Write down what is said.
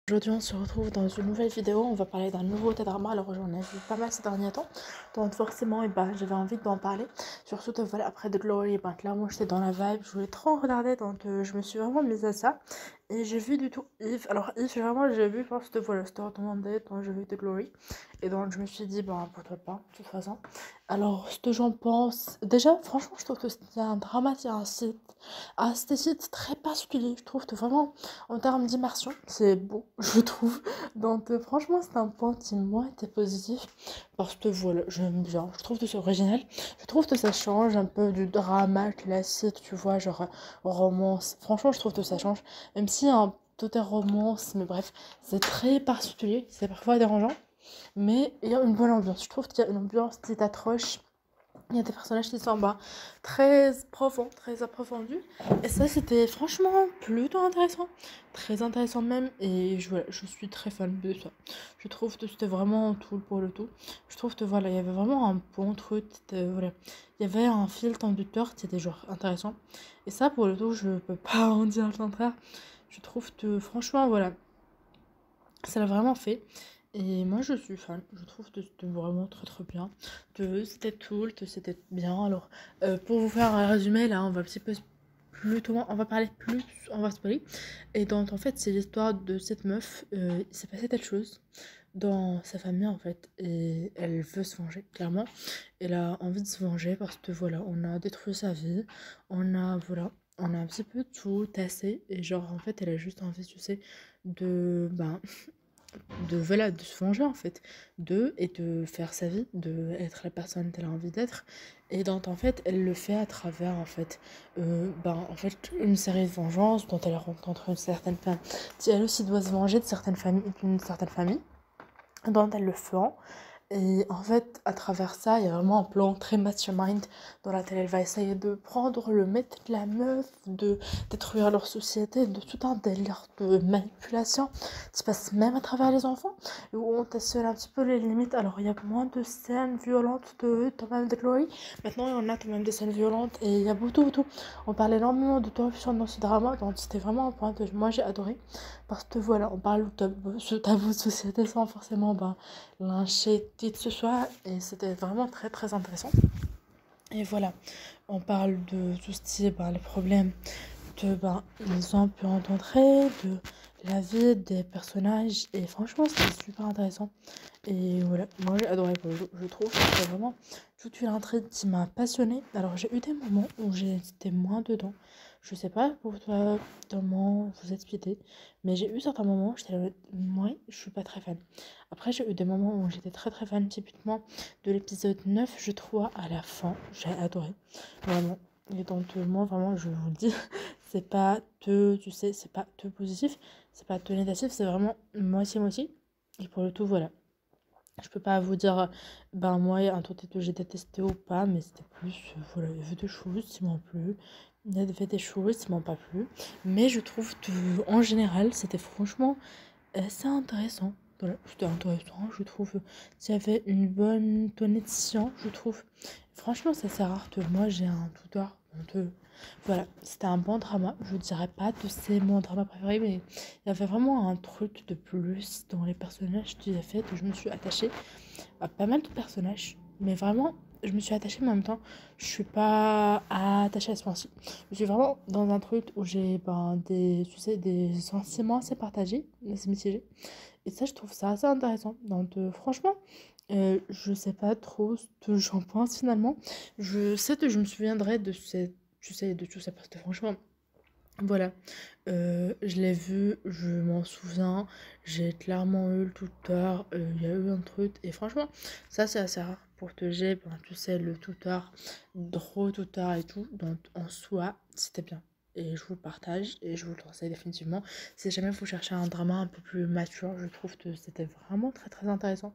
Aujourd'hui, on se retrouve dans une nouvelle vidéo. On va parler d'un nouveau K-drama. Alors, j'en ai vu pas mal ces derniers temps. Donc, forcément, j'avais envie d'en parler. Surtout, voilà, après The Glory, clairement, j'étais dans la vibe. Je voulais trop en regarder. Donc, je me suis vraiment mise à ça. Et j'ai vu du tout Yves. Alors, Yves, vraiment, j'ai vu parce que voilà, c'était recommandé. Donc, j'ai vu The Glory. Et donc, je me suis dit, pourquoi pas, de toute façon. Alors, ce que j'en pense. Déjà, franchement, je trouve que c'est un drama, c'est un site. Un site très particulier. Je trouve que vraiment. En termes d'immersion, c'est beau, je trouve. Donc, franchement, c'est un point qui, moi, était positif. Parce que, voilà, j'aime bien. Je trouve que c'est original. Je trouve que ça change un peu du drama classique, tu vois, genre romance. Franchement, je trouve que ça change. Même si tout est romance, mais bref, c'est très particulier. C'est parfois dérangeant. Mais il y a une bonne ambiance. Je trouve qu'il y a une ambiance qui t'accroche. Il y a des personnages qui sont très profonds, très approfondis. Et ça, c'était franchement plutôt intéressant. Très intéressant même. Et voilà, je suis très fan de ça. Je trouve que c'était vraiment tout pour le tout. Je trouve que voilà, il y avait vraiment un bon truc. Voilà. Il y avait un fil conducteur qui était genre intéressant. Et ça, pour le tout, je peux pas en dire le contraire. Je trouve que franchement, voilà, ça l'a vraiment fait. Et moi je suis fan, je trouve que c'était vraiment très très bien. Que c'était cool, que c'était bien. Alors pour vous faire un résumé, là on va un petit peu plutôt, on va parler plus, on va spoiler. Et donc en fait c'est l'histoire de cette meuf, il s'est passé telle chose dans sa famille en fait. Et elle veut se venger, clairement. Elle a envie de se venger parce que voilà, on a détruit sa vie, voilà, on a un petit peu tout tassé. Et genre en fait elle a juste envie, tu sais, de voilà, de se venger en fait et de faire sa vie, de être la personne qu'elle a envie d'être. Et donc en fait elle le fait à travers en fait une série de vengeances dont elle rencontre une certaine femme qui elle aussi doit se venger de certaines familles, d'une certaine famille dont elle le fait. Et en fait, à travers ça, il y a vraiment un plan très mastermind dans laquelle elle va essayer de prendre le maître de la meuf, de détruire leur société, de tout un délire de manipulation qui se passe même à travers les enfants, où on teste un petit peu les limites. Alors, il y a moins de scènes violentes de Tom and Glory. Maintenant, il y en a quand même des scènes violentes et il y a beaucoup. On parle énormément de torture dans ce drama, donc c'était vraiment un point que moi j'ai adoré. Parce que voilà, on parle de tabou de société sans forcément lyncher qui que ce soit, et c'était vraiment très très intéressant. Et voilà, on parle de tout ce qui est les problèmes de ils ont pu rencontrer, de la vie des personnages, et franchement c'était super intéressant. Et voilà, moi j'ai adoré, je trouve que c'était vraiment toute une intrigue qui m'a passionnée. Alors j'ai eu des moments où j'étais moins dedans, je sais pas pour toi comment vous expliquer, mais j'ai eu certains moments où j'étais là, moi je suis pas très fan. Après j'ai eu des moments où j'étais très très fan, typiquement de l'épisode 9 je trouve, à la fin j'ai adoré, vraiment. Et donc moi vraiment je vous le dis, c'est pas tu sais, c'est pas tout positif, c'est pas tout négatif, c'est vraiment moitié-moitié. Et pour le tout, voilà. Je peux pas vous dire, moi, un truc que j'ai détesté ou pas, mais c'était plus, voilà, il y avait des choses qui m'ont plu, il y avait des choses qui m'ont pas plu. Mais je trouve que, en général, c'était franchement assez intéressant. Voilà, c'était intéressant, je trouve. Qu'il y avait une bonne connexion, je trouve. Franchement, ça c'est rare que moi j'ai un tuteur. Voilà, c'était un bon drama. Je dirais pas que c'est mon drama préféré, mais il y avait vraiment un truc de plus dans les personnages qui a fait que je me suis attachée à pas mal de personnages. Mais vraiment, je me suis attachée, mais en même temps, je suis pas attachée à ce point-ci. Je suis vraiment dans un truc où j'ai tu sais, des sentiments assez partagés, assez mitigés. Et ça, je trouve ça assez intéressant. Donc, franchement, je sais pas trop ce que j'en pense finalement. Je sais que je me souviendrai de tu sais, de tout ça parce que franchement, voilà, je l'ai vu, je m'en souviens, j'ai clairement eu le tout tard, il y a eu un truc, et franchement, ça c'est assez rare pour que j'ai, tu sais, le tout tard, trop tout tard et tout, donc en soi, c'était bien. Et je vous le partage et je vous le conseille définitivement. Si jamais vous cherchez un drama un peu plus mature, je trouve que c'était vraiment très très intéressant.